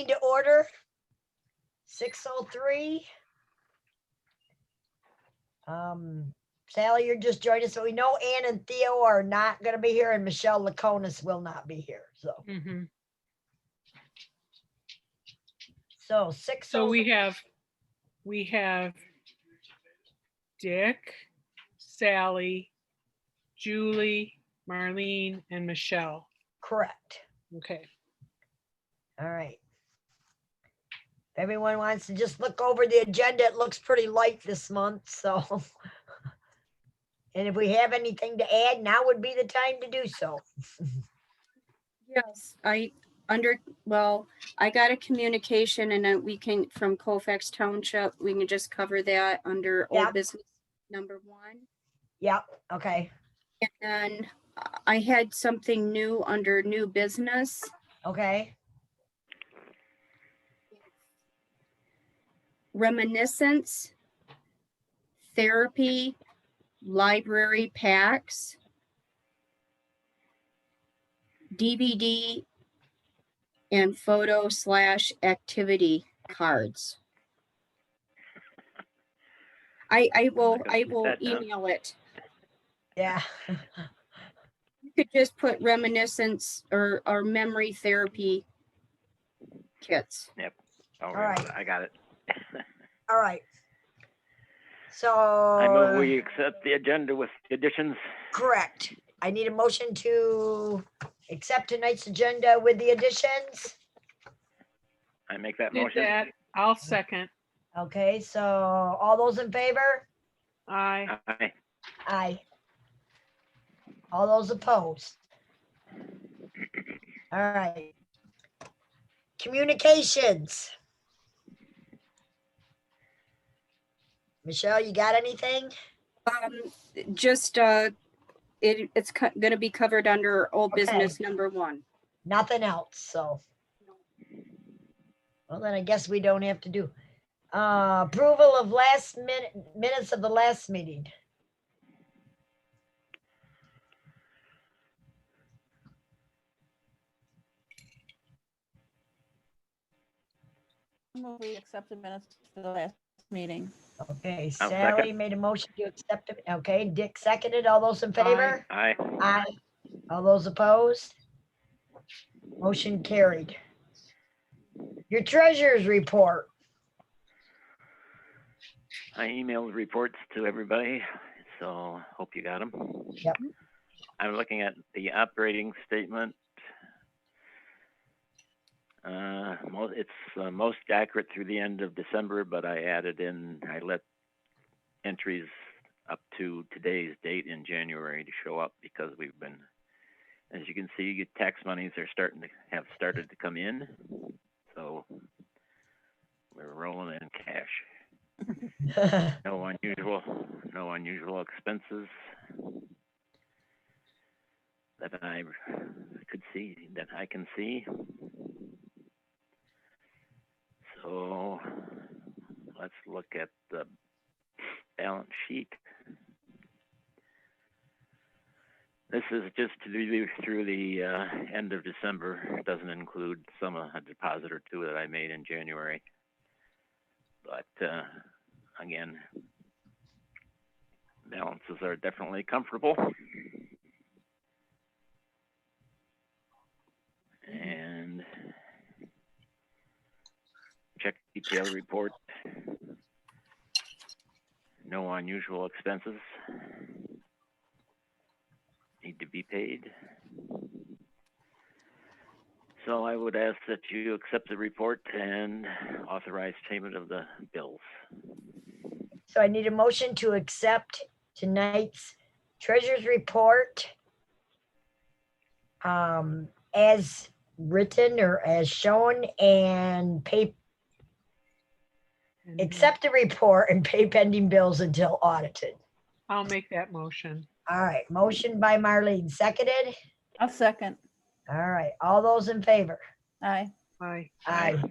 meeting to order. 6:03. Sally, you're just joining us, so we know Ann and Theo are not going to be here, and Michelle Laconis will not be here. So, so 6. So we have Dick, Sally, Julie, Marlene, and Michelle. Correct. Okay. All right. If everyone wants to just look over the agenda, it looks pretty light this month. So, and if we have anything to add, now would be the time to do so. Yes, I got a communication and then we can, from Colfax Township, we can just cover that under Yep. old business number 1. Yep. Okay. And I had something new under new business. Okay. Reminiscence, therapy, library packs, DVD, and photo/activity cards. I will email it. Yeah. You could just put reminiscence or memory therapy kits. Yep. All right. I got it. All right. So. I move we accept the agenda with additions. Correct. I need a motion to accept tonight's agenda with the additions. I make that Did motion. that. I'll second. Okay, so all those in favor? Aye. Aye. Aye. All those opposed? All right. Communications. Michelle, you got anything? Just it's going to be covered under old business number 1. Nothing else, so. Well, then I guess we don't have to do. Approval of minutes of the last meeting. We accept the minutes for the last meeting. Okay, I'll Sally second. made a motion to accept it. Okay, Dick seconded. All those in favor? Aye. Aye. All those opposed? Motion carried. Your treasurer's report. I emailed reports to everybody, so hope you got them. Yep. I'm looking at the operating statement. It's most accurate through the end of December, but I let entries up to today's date in January to show up because we've been, as you can see, tax monies are started to come in. So we're rolling in cash. No unusual expenses that I can see. So let's look at the balance sheet. This is just through the end of December. It doesn't include a deposit or two that I made in January. But again, balances are definitely comfortable. And check detail report. No unusual expenses need to be paid. So I would ask that you accept the report and authorize payment of the bills. So I need a motion to accept tonight's treasurer's report as written or as shown and accept the report and pay pending bills until audited. I'll make that motion. All right, motion by Marlene, seconded. I'll second. All right, all those in favor? Aye. Aye. Aye.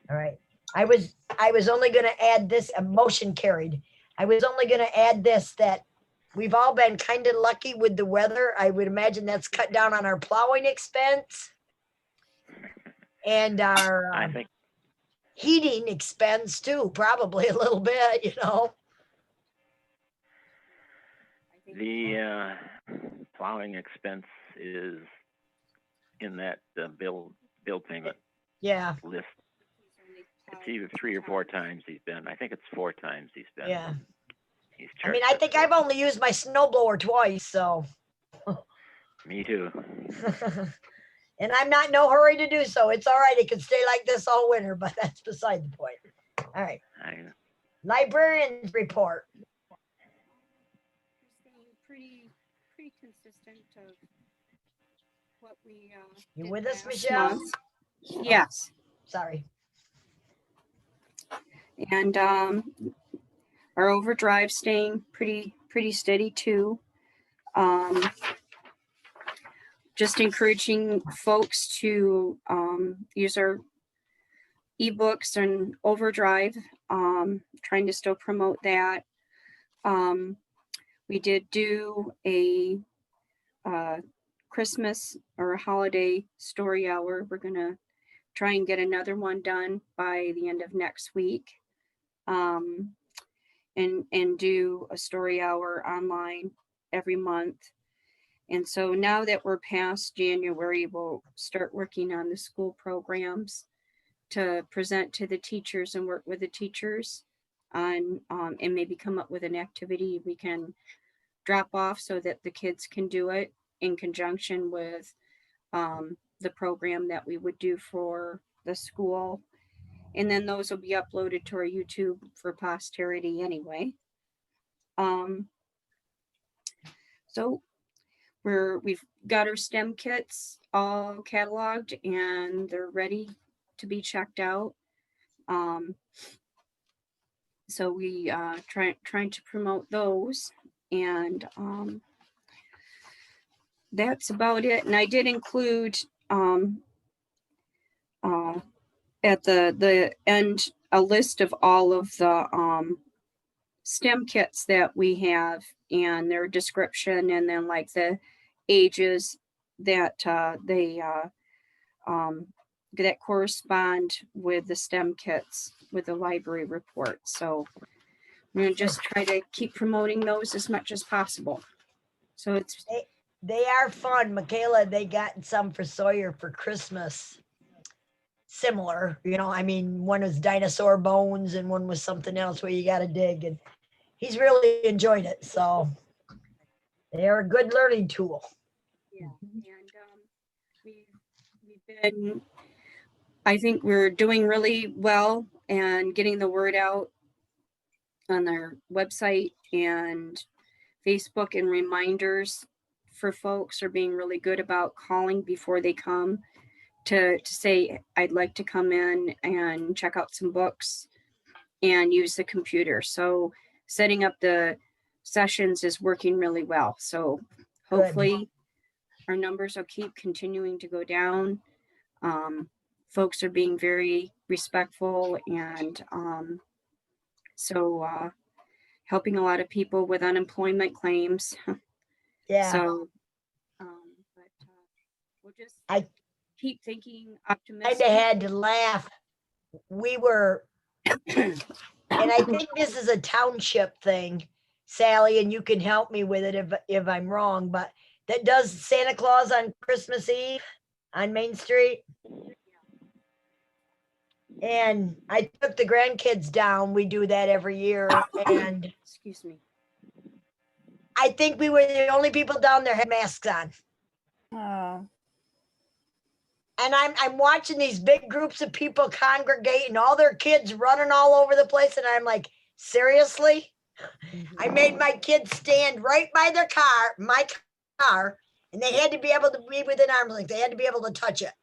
All right. I was only going to add this, a motion carried. I was only going to add this, that we've all been kind of lucky with the weather. I would imagine that's cut down on our plowing expense. And our I think heating expense too, probably a little bit, you know. the plowing expense is in that bill payment Yeah, list. It's either 3 or 4 times he's been. I think it's 4 times he's been. yeah. He's I mean, charged I us think for I've it. only used my snow blower twice, so. Me too. And I'm not in no hurry to do so. It's all right. It can stay like this all winter, but that's beside the point. All right. I Librarian's report. Staying pretty consistent of what we You did with us, last Michelle? month. Yes, Sorry. and our overdrive staying pretty steady too. Just encouraging folks to use our ebooks and overdrive, trying to still promote that. We did do a Christmas or a holiday story hour. We're gonna try and get another one done by the end of next week. And do a story hour online every month. And so now that we're past January, we'll start working on the school programs to present to the teachers and work with the teachers on and maybe come up with an activity we can drop off so that the kids can do it in conjunction with the program that we would do for the school. And then those will be uploaded to our YouTube for posterity anyway. So we've got our STEM kits all cataloged and they're ready to be checked out. So we trying to promote those, and that's about it. And I did include at the end a list of all of the STEM kits that we have and their description, and then like the ages that that correspond with the STEM kits with the library report. So I'm gonna just try to keep promoting those as much as possible. So it's They are fun. Michaela, they got some for Sawyer for Christmas. Similar, you know, I mean, one was dinosaur bones and one was something else where you got to dig, and he's really enjoyed it. So they are a good learning tool. yeah, and we've been, I think we're doing really well and getting the word out on our website and Facebook, and reminders for folks are being really good about calling before they come to say, I'd like to come in and check out some books and use the computer. So setting up the sessions is working really well. So hopefully our numbers will keep continuing to go down. Folks are being very respectful, and so helping a lot of people with unemployment claims. Yeah. So, but we'll just I keep thinking kind optimistic. of had to laugh. We were, and I think this is a township thing, Sally, and you can help me with it if I'm wrong, but that does Santa Claus on Christmas Eve on Main Street. And I took the grandkids down. We do that every year. And Excuse me. I think we were the only people down there had masks on. Oh, And I'm watching these big groups of people congregate and all their kids running all over the place. And I'm like, seriously? I made my kids stand right by their car, my car, and they had to be able to be within arm's length. They had to be able to touch it.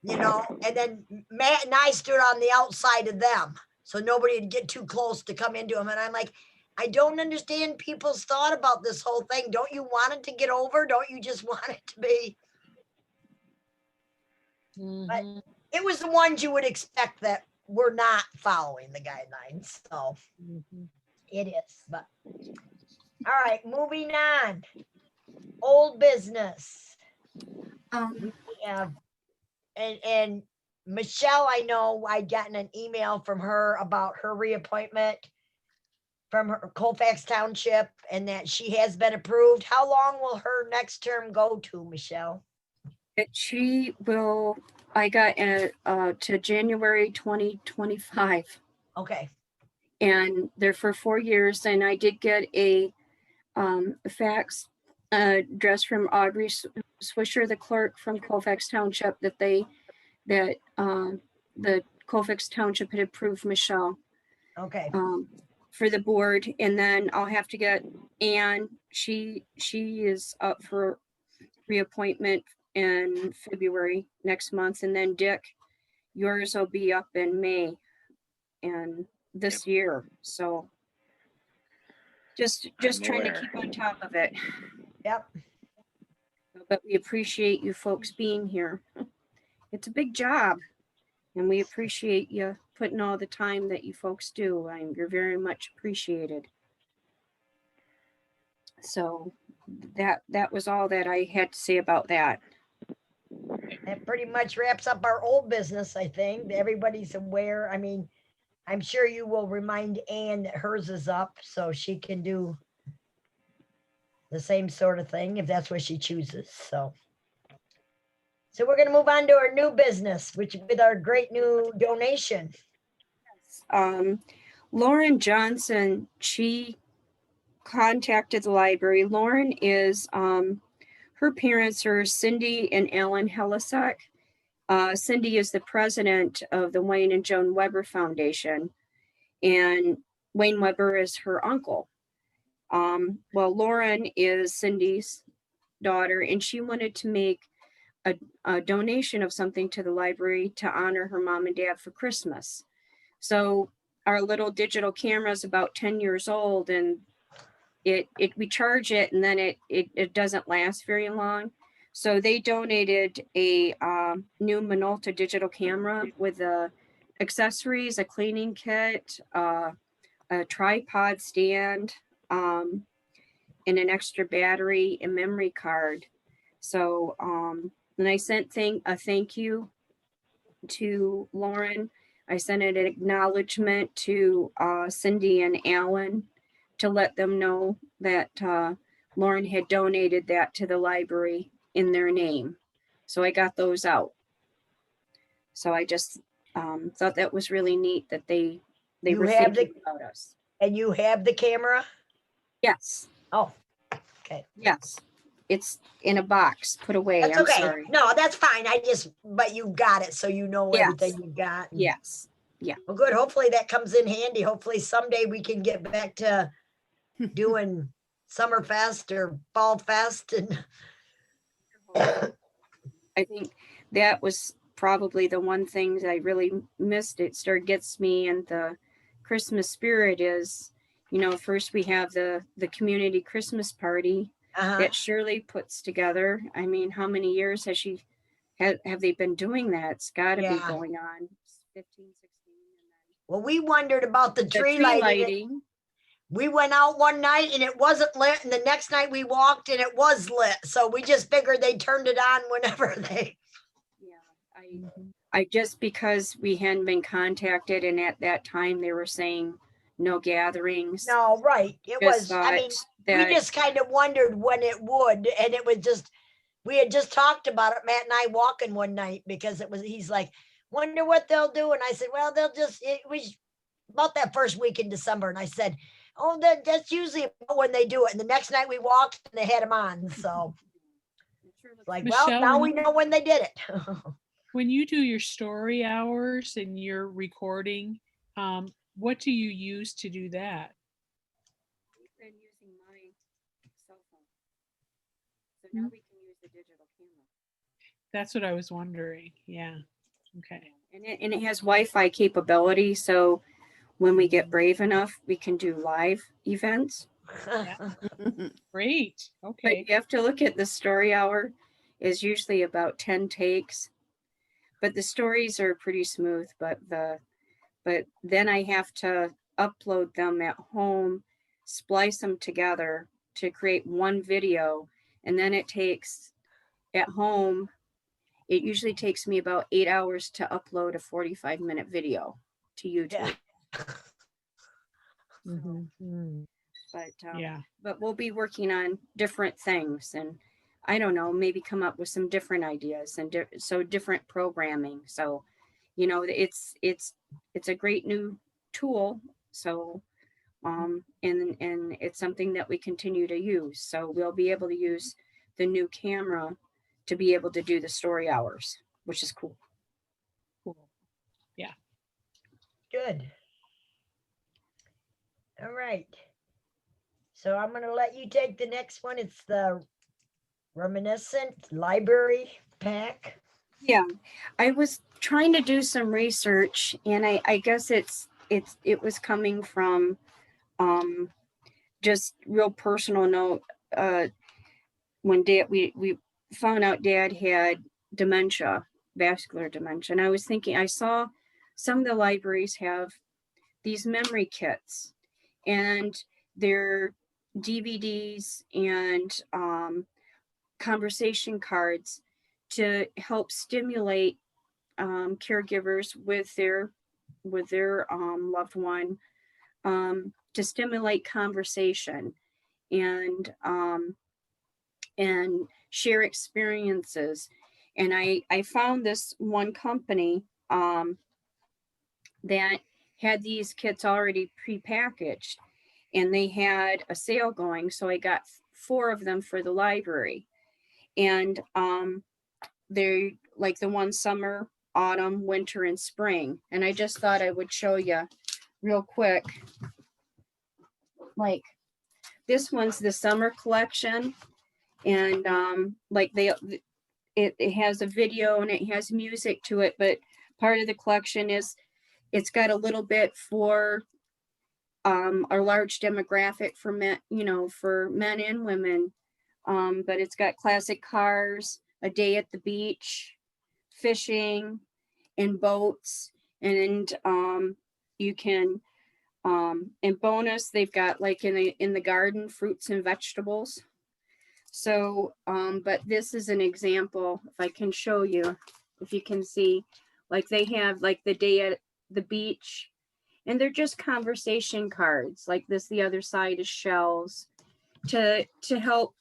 You know, and then Matt and I stood on the outside of them so nobody would get too close to come into them. And I'm like, I don't understand people's thought about this whole thing. Don't you want it to get over? Don't you just want it to be? But it was the ones you would expect that were not following the guidelines. So it is. But all right, moving on. Old business. We have and Michelle, I know I'd gotten an email from her about her reappointment from her Colfax Township and that she has been approved. How long will her next term go to, Michelle? She will, I got to January 2025, Okay, and they're for 4 years. And I did get a fax address from Audrey Swisher, the clerk from Colfax Township, that the Colfax Township had approved Michelle okay, for the board. And then I'll have to get Anne. She is up for reappointment in February next month. And then Dick, yours will be up in May and this year. So just I'm trying to aware. keep on top of it. yep. But we appreciate you folks being here. It's a big job, and we appreciate you putting all the time that you folks do. You're very much appreciated. So that was all that I had to say about that. That pretty much wraps up our old business, I think. Everybody's aware. I mean, I'm sure you will remind Anne that hers is up so she can do the same sort of thing if that's what she chooses. So we're going to move on to our new business, which with our great new donation. Lauren Johnson, she contacted the library. Lauren is, her parents are Cindy and Alan Helisek. Cindy is the president of the Wayne and Joan Weber Foundation, and Wayne Weber is her uncle. Well, Lauren is Cindy's daughter, and she wanted to make a donation of something to the library to honor her mom and dad for Christmas. So our little digital camera is about 10 years old, and we charge it, and then it doesn't last very long. So they donated a new Minolta digital camera with accessories, a cleaning kit, a tripod stand, and an extra battery and memory card. So and I sent a thank you to Lauren. I sent an acknowledgement to Cindy and Alan to let them know that Lauren had donated that to the library in their name. So I got those out. So I just thought that was really neat that they You were have thinking about us. And you have the camera? Yes, Oh, okay. yes. It's in a box put away. That's I'm okay. sorry. No, that's fine. But you got it, so you know Yes. everything you got. and- Yes. Well, good. Hopefully that comes in handy. Hopefully someday we can get back to doing Summerfest or Fall Fest and I think that was probably the one thing that I really missed. It sort of gets me in the Christmas spirit is, first we have the community Christmas party that Shirley puts together. I mean, how many years have they been doing that? It's got to be Yeah. going on 15, 16. well, we wondered about the And then tree the tree lighting. lighting. We went out one night and it wasn't lit, and the next night we walked and it was lit. So we just figured they turned it on whenever they. Yeah, I just because we hadn't been contacted, and at that time they were saying no gatherings. No, right. It just was. I mean, thought we that just kind of wondered when it would, and it was just. We had just talked about it, Matt and I, walking one night because it was. He's like, wonder what they'll do, and I said, well, they'll just. It was about that first week in December, and I said, oh, that's usually about when they do it. And the next night we walked, and they had them on. So, like, well, Michelle, now when we know when they did it. When you do your story hours and you're recording, what do you use to do that? We've been using my cell phone. So now we can use the digital camera. That's what I was wondering. Yeah. Okay. And it has Wi-Fi capability, so when we get brave enough, we can do live events. Great. But Okay. you have to look at the story hour is usually about 10 takes. But the stories are pretty smooth, but then I have to upload them at home, splice them together to create one video, and then it takes at home it usually takes me about 8 hours to upload a 45-minute video to YouTube. Yeah. So, Mhm. Yeah. but we'll be working on different things, and I don't know, maybe come up with some different ideas and so different programming. So, you know, it's a great new tool. So, and it's something that we continue to use. So we'll be able to use the new camera to be able to do the story hours, which is cool. Cool. Yeah. Good. All right. So I'm going to let you take the next one. It's the reminiscent library pack. Yeah, I was trying to do some research, and I guess it was coming from just real personal note. When we found out Dad had dementia, vascular dementia, and I was thinking, I saw some of the libraries have these memory kits, and they're DVDs and conversation cards to help stimulate caregivers with their loved one, to stimulate conversation and share experiences. And I found this one company that had these kits already prepackaged, and they had a sale going. So I got 4 of them for the library. And they're like the one summer, autumn, winter, and spring. And I just thought I would show you real quick. Like, this one's the summer collection. And like it has a video and it has music to it, but part of the collection is it's got a little bit for a large demographic for men, you know, for men and women. But it's got classic cars, a day at the beach, fishing, and boats. And you can in bonus, they've got like in the garden, fruits and vegetables. So but this is an example, if I can show you, if you can see, like they have like the day at the beach, and they're just conversation cards like this. The other side is shells to help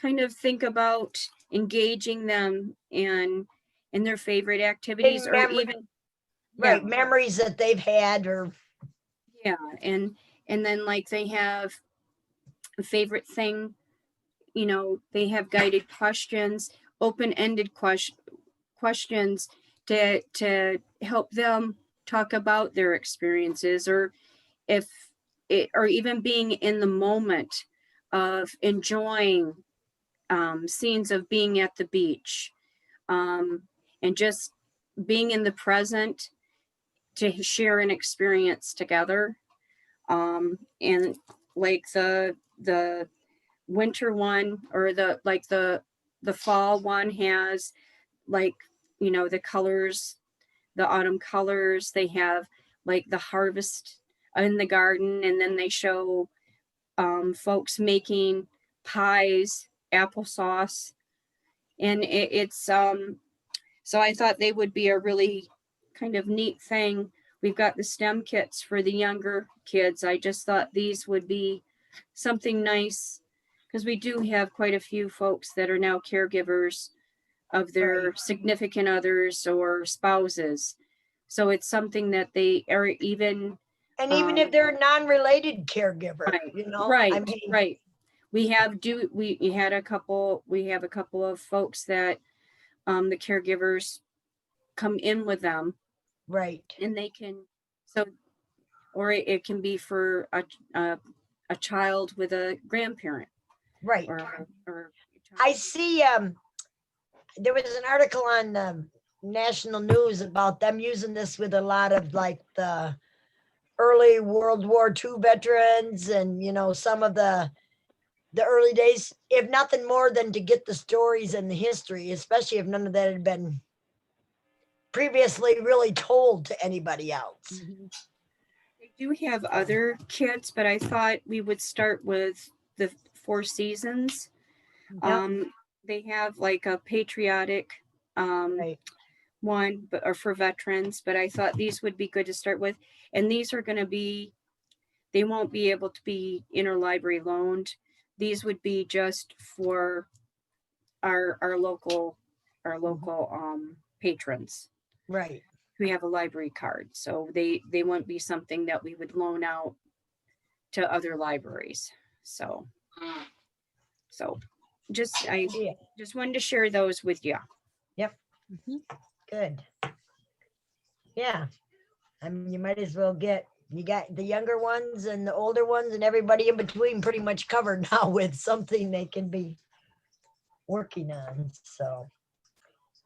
kind of think about engaging them in their favorite activities, or memory- even Right. yeah, Memories that they've had or yeah, and then like they have a favorite thing, you know, they have guided questions, open-ended questions to help them talk about their experiences, or if it, or even being in the moment of enjoying scenes of being at the beach, and just being in the present to share an experience together. And like the winter one, or the fall one has like, you know, the colors, the autumn colors. They have like the harvest in the garden, and then they show folks making pies, applesauce, and it's so I thought they would be a really kind of neat thing. We've got the STEM kits for the younger kids. I just thought these would be something nice, because we do have quite a few folks that are now caregivers of their Right. significant others or spouses. So it's something that they are even and even if they're a non-related caregiver, right, you know, right, I mean, right. We have we have a couple of folks that the caregivers come in with them, right. and they can, so, or it can be for a child with a grandparent, Right. or I see there was an article on national news about them using this with a lot of like the early World War II veterans, and you know, some of the early days, if nothing more than to get the stories and the history, especially if none of that had been previously really told to anybody else. Mhm. They do have other kits, but I thought we would start with the Four Seasons. Yep. They have like a patriotic Right. one, but or for veterans, but I thought these would be good to start with. And these are going to be, they won't be able to be interlibrary loaned. These would be just for our local patrons Right. who have a library card. So they won't be something that we would loan out to other libraries. So just I Yeah. just wanted to share those with you. Mhm. Good. Yeah. I mean, you might as well you got the younger ones and the older ones and everybody in between pretty much covered now with something they can be working on. So,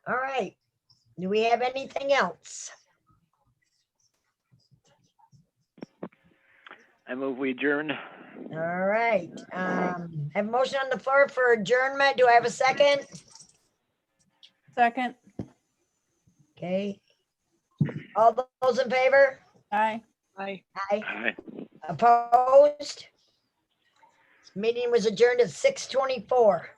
all right. Do we have anything else? I move we adjourn. All right. Have a motion on the floor for adjournment. Do I have a second? Second. Okay. All those in favor? Aye. Aye. Aye. Aye. Opposed? Meeting was adjourned at 6:24.